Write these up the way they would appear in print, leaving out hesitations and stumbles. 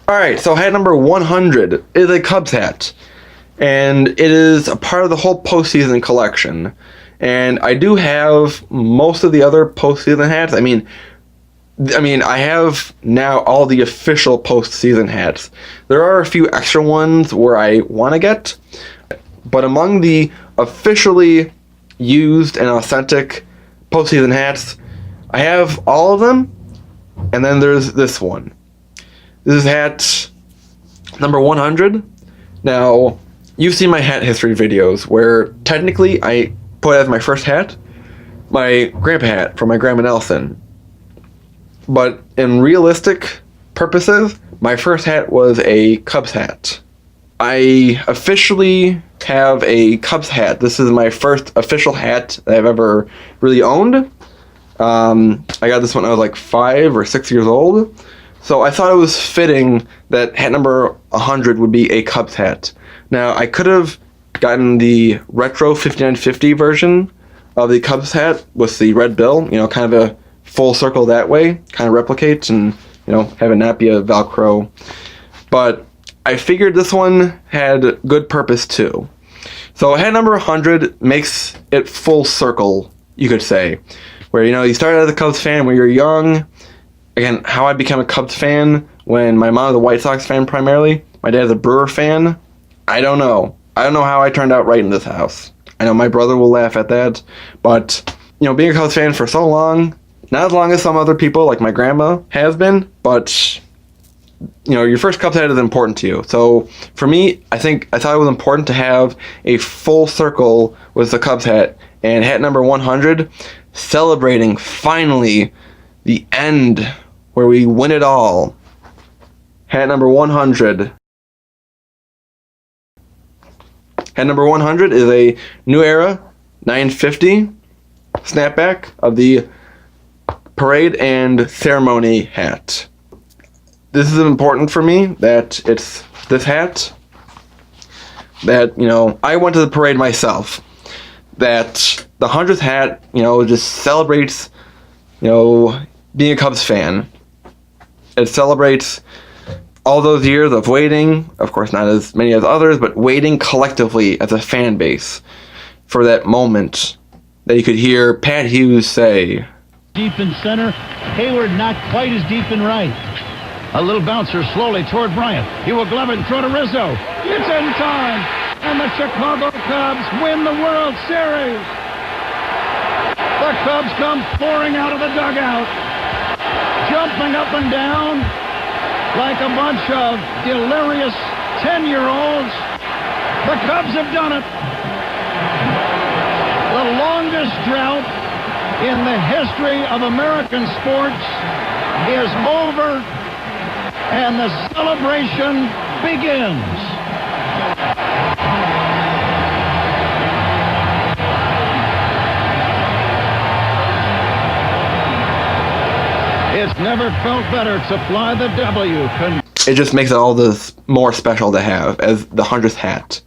All right, so hat number 100 is a Cubs hat, and it is a part of the whole postseason collection. And I do have most of the other postseason hats. I have now all the official postseason hats. There are a few extra ones where I want to get, but among the officially used and authentic postseason hats, I have all of them, and then there's this one. This is hat number 100. Now, you've seen my hat history videos where technically I put as my first hat my grandpa hat from my grandma Nelson. But in realistic purposes, my first hat was a Cubs hat. I officially have a Cubs hat. This is my first official hat that I've ever really owned. I got this when I was like 5 or 6 years old. So I thought it was fitting that hat number 100 would be a Cubs hat. Now, I could have gotten the retro 5950 version of the Cubs hat with the red bill, kind of a full circle that way, kind of replicate and, have it not be a Velcro. But I figured this one had good purpose too. So hat number 100 makes it full circle, you could say. Where, you started as a Cubs fan when you're young. Again, how I became a Cubs fan when my mom was a White Sox fan primarily. My dad's a Brewer fan. I don't know. I don't know how I turned out right in this house. I know my brother will laugh at that. But, being a Cubs fan for so long, not as long as some other people like my grandma has been, but, your first Cubs hat is important to you. So for me, I thought it was important to have a full circle with the Cubs hat. And hat number 100, celebrating finally the end where we win it all. Hat number 100. Hat number 100 is a New Era 950 snapback of the parade and ceremony hat. This is important for me that it's this hat that, I went to the parade myself. That the 100th hat, just celebrates, being a Cubs fan. It celebrates all those years of waiting, of course not as many as others, but waiting collectively as a fan base for that moment that you could hear Pat Hughes say. Deep in center, Hayward not quite as deep in right. A little bouncer slowly toward Bryant. He will glove it and throw to Rizzo. It's in time, and the Chicago Cubs win the World Series. The Cubs come pouring out of the dugout, jumping up and down like a bunch of delirious 10-year-olds. The Cubs have done it. The longest drought in the history of American sports is over, and the celebration begins. It's never felt better to fly the W. It just makes it all this more special to have as the 100th hat.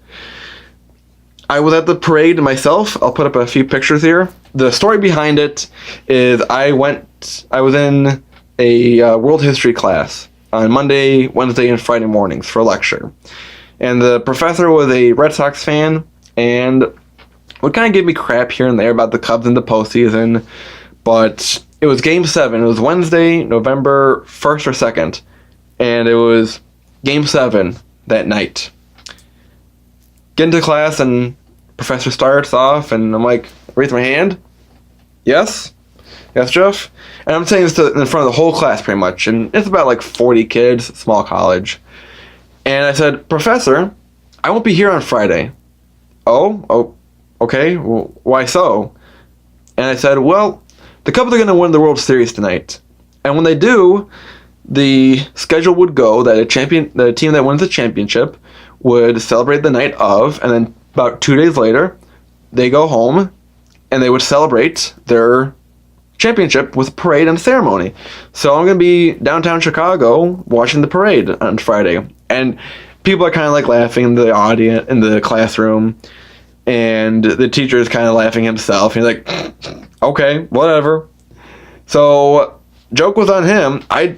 I was at the parade myself. I'll put up a few pictures here. The story behind it is I was in a world history class on Monday, Wednesday, and Friday mornings for a lecture. And the professor was a Red Sox fan and would kind of give me crap here and there about the Cubs in the postseason, but it was Game 7. It was Wednesday, November 1st or 2nd, and it was Game 7 that night. Get into class, and professor starts off, and I'm like, raise my hand. Yes? Yes, Jeff? And I'm saying this in front of the whole class pretty much, and it's about like 40 kids, small college. And I said, Professor, I won't be here on Friday. Oh, okay, well, why so? And I said, well, the Cubs are going to win the World Series tonight. And when they do, the schedule would go that the team that wins the championship would celebrate the night of, and then about 2 days later, they go home and they would celebrate their championship with a parade and ceremony. So I'm going to be downtown Chicago watching the parade on Friday. And people are kind of like laughing in the audience, in the classroom. And the teacher is kind of laughing himself. He's like, okay, whatever. So, joke was on him. I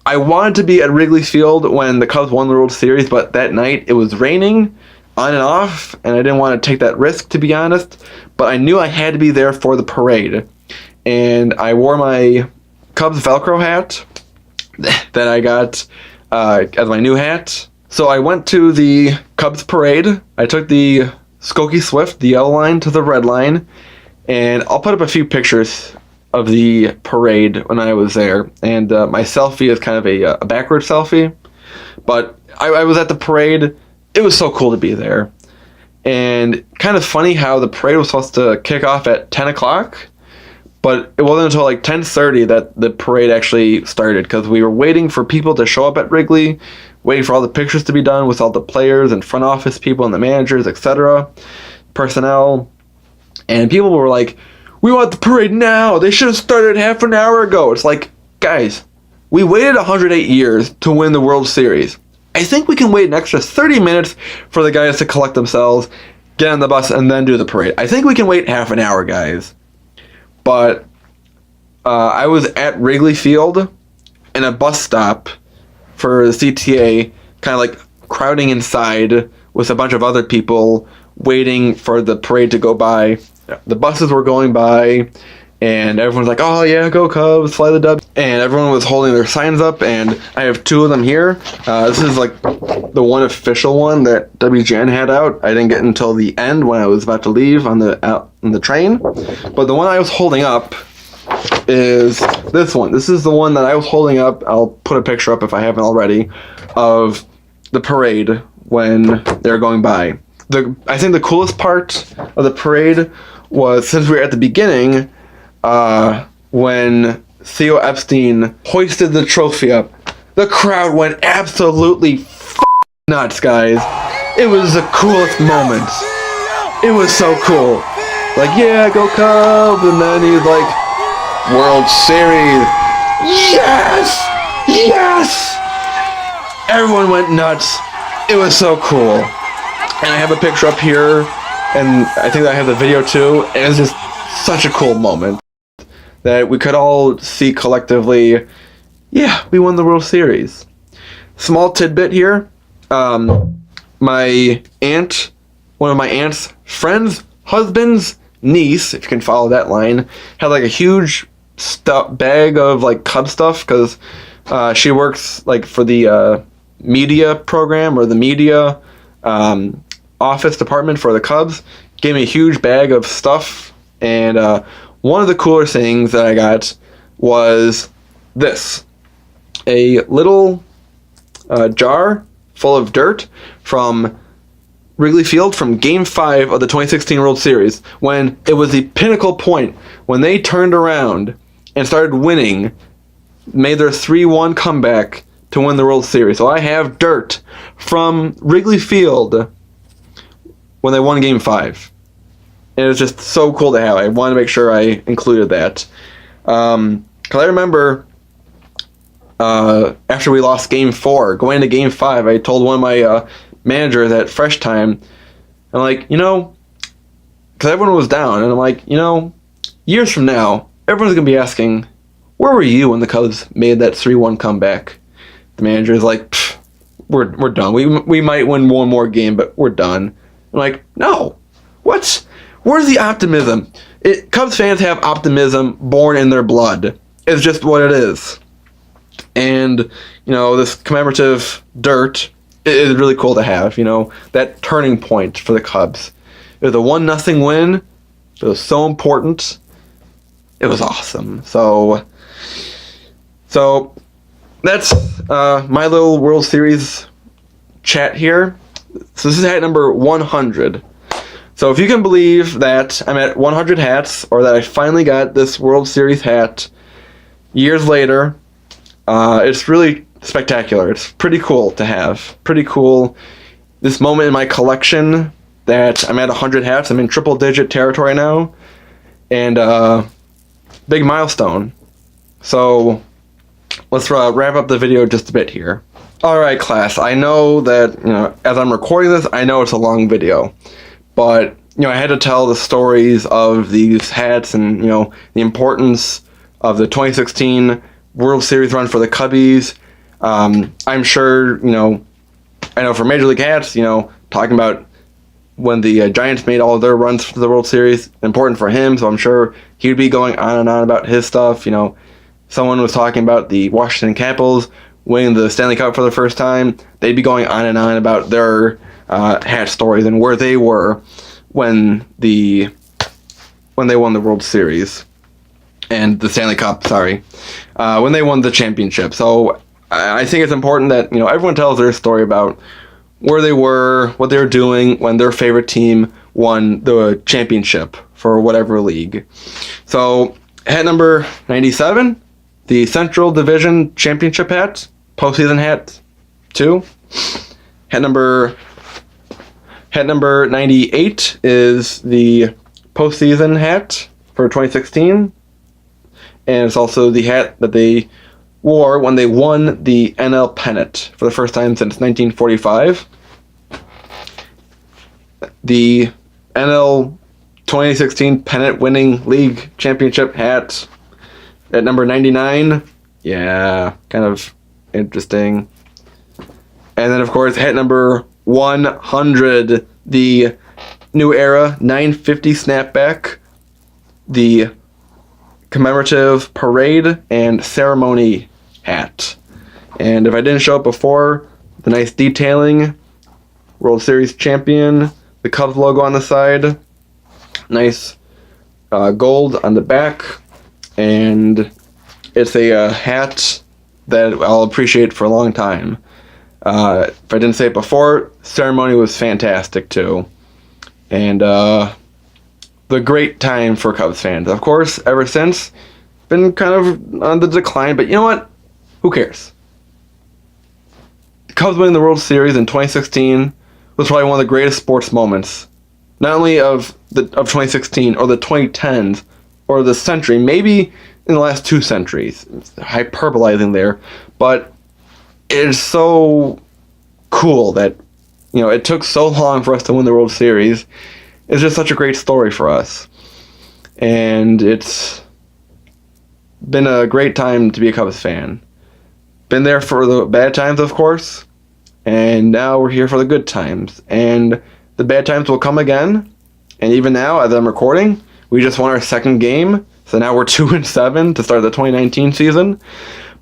I wanted to be at Wrigley Field when the Cubs won the World Series, but that night it was raining on and off, and I didn't want to take that risk, to be honest. But I knew I had to be there for the parade. And I wore my Cubs Velcro hat that I got as my new hat. So I went to the Cubs parade. I took the Skokie Swift, the yellow line, to the red line. And I'll put up a few pictures of the parade when I was there. And my selfie is kind of a backward selfie. But I was at the parade. It was so cool to be there. And kind of funny how the parade was supposed to kick off at 10 o'clock. But it wasn't until like 10:30 that the parade actually started, because we were waiting for people to show up at Wrigley, waiting for all the pictures to be done with all the players and front office people and the managers, etc., personnel. And people were like, we want the parade now. They should have started half an hour ago. It's like, guys, we waited 108 years to win the World Series. I think we can wait an extra 30 minutes for the guys to collect themselves, get on the bus, and then do the parade. I think we can wait half an hour, guys. But I was at Wrigley Field in a bus stop for the CTA, kind of like crowding inside with a bunch of other people waiting for the parade to go by. The buses were going by, and everyone's like, oh yeah, go Cubs, fly the W. And everyone was holding their signs up, and I have two of them here. This is like the one official one that WGN had out. I didn't get until the end when I was about to leave on the train. But the one I was holding up is this one. This is the one that I was holding up. I'll put a picture up if I haven't already, of the parade when they're going by. I think the coolest part of the parade was, since we were at the beginning, when Theo Epstein hoisted the trophy up, the crowd went absolutely nuts, guys. It was the coolest moment. It was so cool. Like, yeah, go Cubs, and then he's like, World Series. Yes! Yes! Everyone went nuts. It was so cool. And I have a picture up here, and I think I have the video too. And it's just such a cool moment that we could all see collectively, yeah, we won the World Series. Small tidbit here. My aunt, one of my aunt's friends' husband's niece, if you can follow that line, had like a huge bag of like Cub stuff, because she works like for the media program, or the media office department for the Cubs. Gave me a huge bag of stuff, and one of the cooler things that I got was this. A little jar full of dirt from Wrigley Field from Game 5 of the 2016 World Series, when it was the pinnacle point, when they turned around and started winning, made their 3-1 comeback to win the World Series. So I have dirt from Wrigley Field when they won Game 5. And it was just so cool to have. I wanted to make sure I included that. Because I remember after we lost Game 4, going into Game 5, I told one of my managers at Fresh Time, I'm like, because everyone was down, and I'm like, years from now, everyone's going to be asking, where were you when the Cubs made that 3-1 comeback? The manager is like, we're done. We might win one more game, but we're done. I'm like, no. What? Where's the optimism? Cubs fans have optimism born in their blood. It's just what it is. And, this commemorative dirt is really cool to have, that turning point for the Cubs. It was a 1-0 win. It was so important. It was awesome. So that's my little World Series chat here. So this is hat number 100. So if you can believe that I'm at 100 hats, or that I finally got this World Series hat years later, it's really spectacular. It's pretty cool to have. Pretty cool. This moment in my collection that I'm at 100 hats. I'm in triple-digit territory now. And big milestone. So let's wrap up the video just a bit here. Alright, class. I know that, as I'm recording this, I know it's a long video. But, I had to tell the stories of these hats and, the importance of the 2016 World Series run for the Cubbies. I'm sure, I know for Major League Hats, talking about when the Giants made all of their runs to the World Series, important for him, so I'm sure he'd be going on and on about his stuff. Someone was talking about the Washington Capitals winning the Stanley Cup for the first time. They'd be going on and on about their hat stories and where they were when they won the World Series and the Stanley Cup, when they won the championship. So I think it's important that everyone tells their story about where they were, what they were doing when their favorite team won the championship for whatever league. So hat number 97, the Central Division Championship hat, postseason hat 2. Hat number 98 is the postseason hat for 2016, and it's also the hat that they wore when they won the NL pennant for the first time since 1945. The NL 2016 pennant winning league championship hat at number 99. Yeah, kind of interesting. And then, of course, hat number 100, the New Era 950 snapback, the commemorative parade and ceremony hat. And if I didn't show it before, the nice detailing, World Series champion, the Cubs logo on the side, nice gold on the back, and it's a hat that I'll appreciate for a long time. If I didn't say it before, ceremony was fantastic too. And the great time for Cubs fans. Of course, ever since, been kind of on the decline, but you know what? Who cares? The Cubs winning the World Series in 2016 was probably one of the greatest sports moments, not only of 2016 or the 2010s or the century, maybe in the last 2 centuries. It's hyperbolizing there, but it is so cool that it took so long for us to win the World Series. It's just such a great story for us, and it's been a great time to be a Cubs fan. Been there for the bad times, of course, and now we're here for the good times. And the bad times will come again. And even now, as I'm recording, we just won our 2nd game, so now we're 2-7 to start the 2019 season.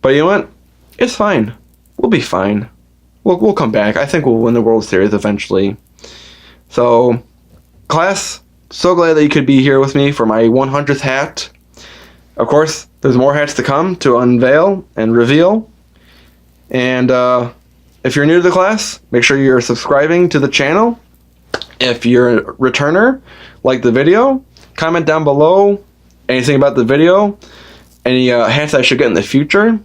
But you know what? It's fine. We'll be fine. We'll come back. I think we'll win the World Series eventually. So, class, so glad that you could be here with me for my 100th hat. Of course, there's more hats to come to unveil and reveal. And if you're new to the class, make sure you're subscribing to the channel. If you're a returner, like the video, comment down below anything about the video, any hats I should get in the future,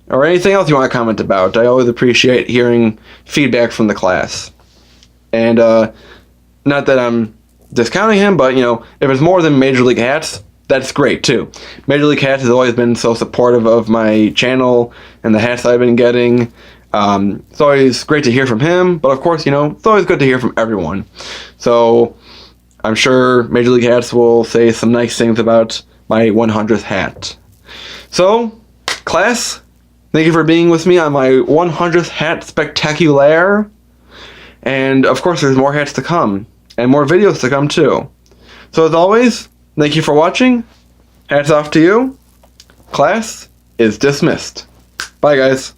or anything else you want to comment about. I always appreciate hearing feedback from the class. And not that I'm discounting him, but if it's more than Major League Hats, that's great too. Major League Hats has always been so supportive of my channel and the hats I've been getting. It's always great to hear from him, but of course, it's always good to hear from everyone. So I'm sure Major League Hats will say some nice things about my 100th hat. So, class, thank you for being with me on my 100th hat spectacular. And of course, there's more hats to come, and more videos to come too. So as always, thank you for watching. Hats off to you. Class is dismissed. Bye, guys.